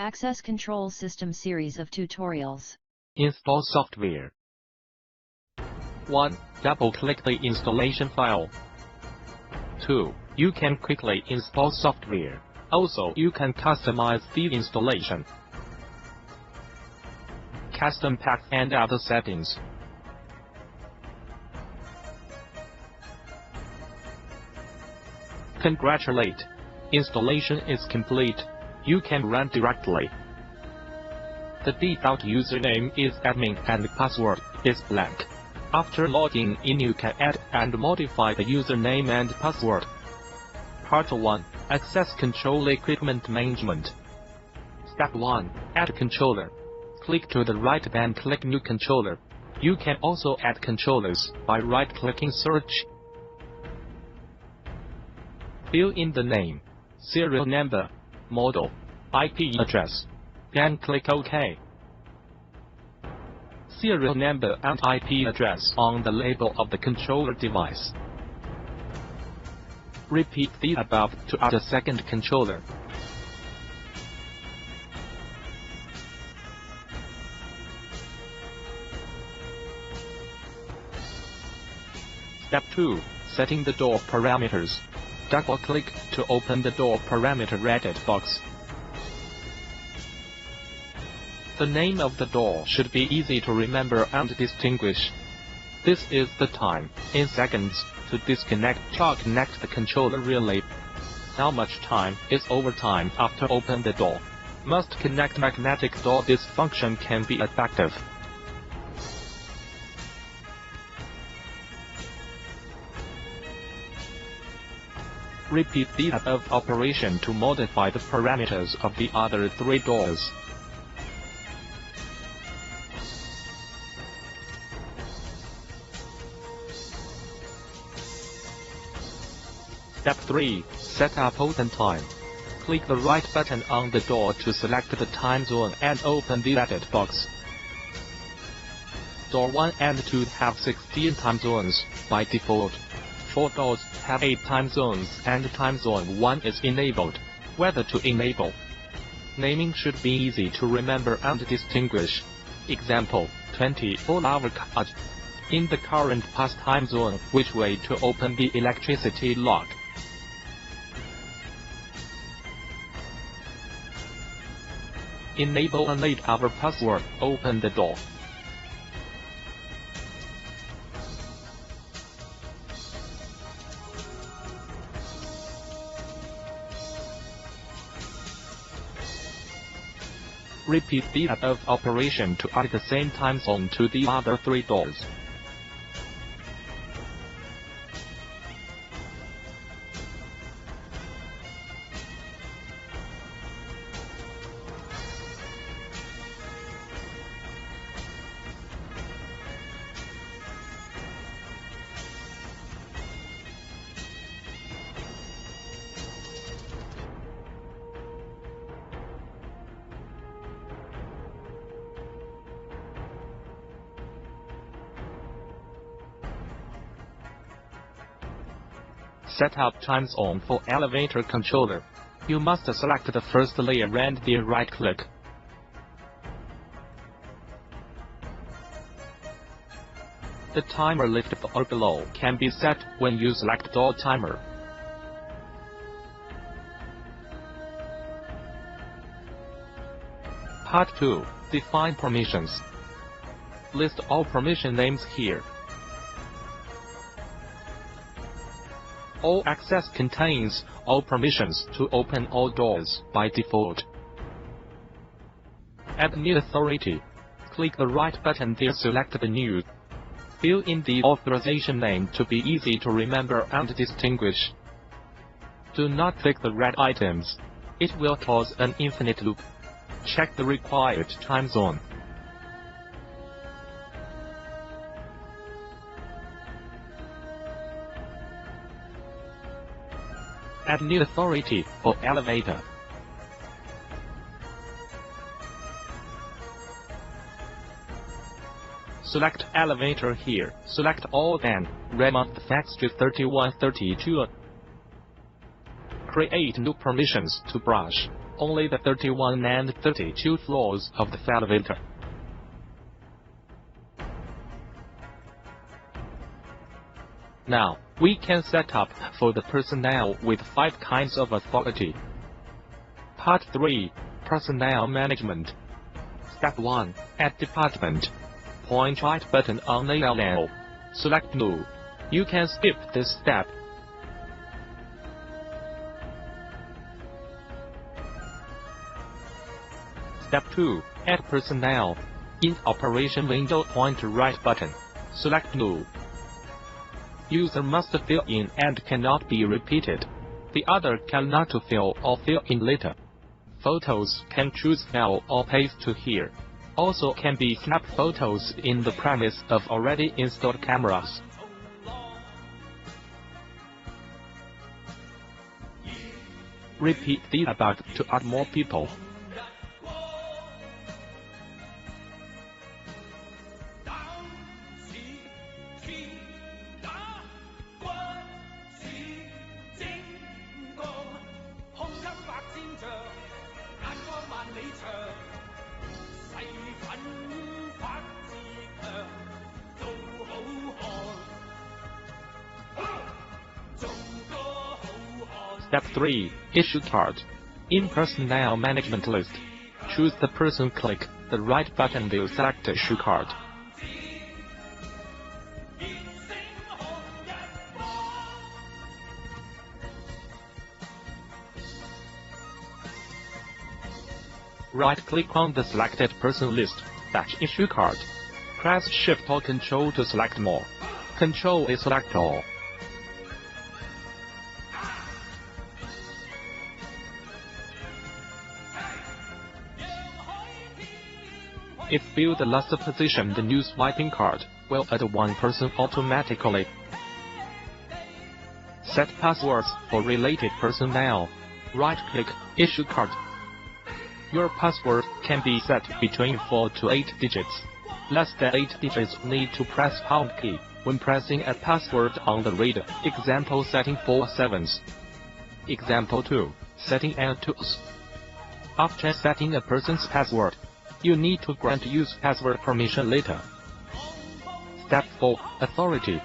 Access Control System series of tutorials. Install software. 1. Double-click the installation file. 2. You can quickly install software. Also, you can customize the installation, custom pack and other settings. Congratulate! Installation is complete. You can run directly. The default username is admin and the password is blank. After logging in, you can add and modify the username and password. Part 1. Access Control Equipment Management. Step 1. Add controller. Click to the right and click New Controller. You can also add controllers by right-clicking Search. Fill in the name, serial number, model, IP address, then click OK. Serial number and IP address on the label of the controller device. Repeat the above to add a second controller. Step 2. Setting the door parameters. Double-click to open the door parameter edit box. The name of the door should be easy to remember and distinguish. This is the time, in seconds, to disconnect or connect the controller relay. How much time is overtime after open the door? Must connect magnetic door. This function can be effective. Repeat the above operation to modify the parameters of the other 3 doors. Step 3. Set up open time. Click the right button on the door to select the time zone and open the edit box. Door 1 and 2 have 16 time zones by default. 4 doors have 8 time zones and time zone 1 is enabled. Whether to enable. Naming should be easy to remember and distinguish. Example, 24-hour cut. In the current past time zone, which way to open the electricity lock? Enable an 8-hour password, open the door. Repeat the above operation to add the same time zone to the other 3 doors. Set up time zone for elevator controller. You must select the first layer and then right-click. The timer lift or below can be set when you select door timer. Part 2. Define permissions. List all permission names here. All access contains all permissions to open all doors by default. Add new authority. Click the right button there, select the new. Fill in the authorization name to be easy to remember and distinguish. Do not click the red items. It will cause an infinite loop. Check the required time zone. Add new authority for elevator. Select elevator here. Select all then. Remount the fax to 3132. Create new permissions to brush. only the 31 and 32 floors of the elevator. Now, we can set up for the personnel with 5 kinds of authority. Part 3. Personnel Management. Step 1. Add Department. Point right button on the ALL. Select No. You can skip this step. Step 2. Add Personnel. In Operation window, point right button. Select No. User must fill in and cannot be repeated. The other cannot fill or fill in later. Photos can choose fill or paste to here. Also can be snap photos in the premise of already installed cameras. Repeat the above to add more people. Step 3. Issue card. In Personnel Management list, choose the person, click the right button to select issue card. Right-click on the selected person list, fetch issue card. Press Shift or Control to select more. Control is select all. If viewed the last position, the new swiping card will add 1 person automatically. Set passwords for related personnel. Right-click, Issue card. Your password can be set between 4 to 8 digits. Less than 8 digits need to press pound key when pressing a password on the reader. Example setting 4 sevens. Example 2, setting L2s. After setting a person's password, you need to grant use password permission later. Step 4. Authority.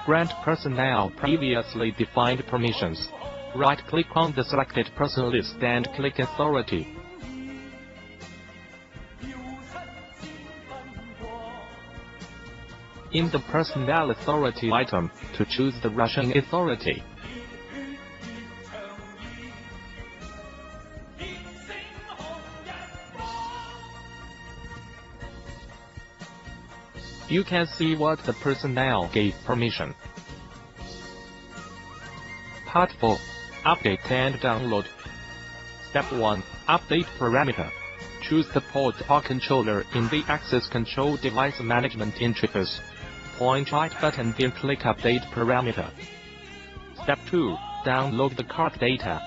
Grant personnel previously defined permissions. Right-click on the selected person list and click Authority. In the Personnel Authority item, to choose the Russian authority. You can see what the personnel gave permission. Part 4. Update and download. Step 1. Update parameter. Choose the port or controller in the Access Control Device Management interface. Point right button then click Update parameter. Step 2. Download the card data.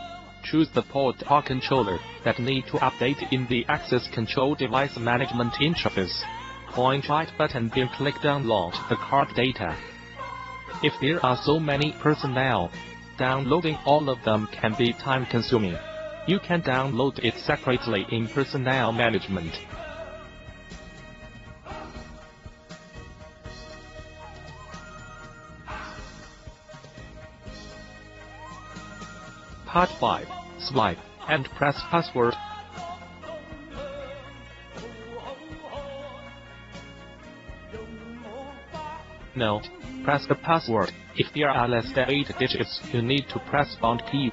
Choose the port or controller that need to update in the Access Control Device Management interface. Point right button then click Download the card data. If there are so many personnel, downloading all of them can be time-consuming. You can download it separately in Personnel Management. Part 5. Swipe and press password. Note: press the password. If there are less than 8 digits, you need to press pound key.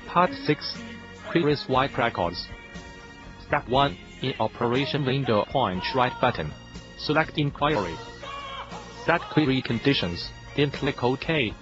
Part 6. Query Swipe Records. Step 1. In Operation window, point right button. Select Inquiry. Set query conditions, then click OK.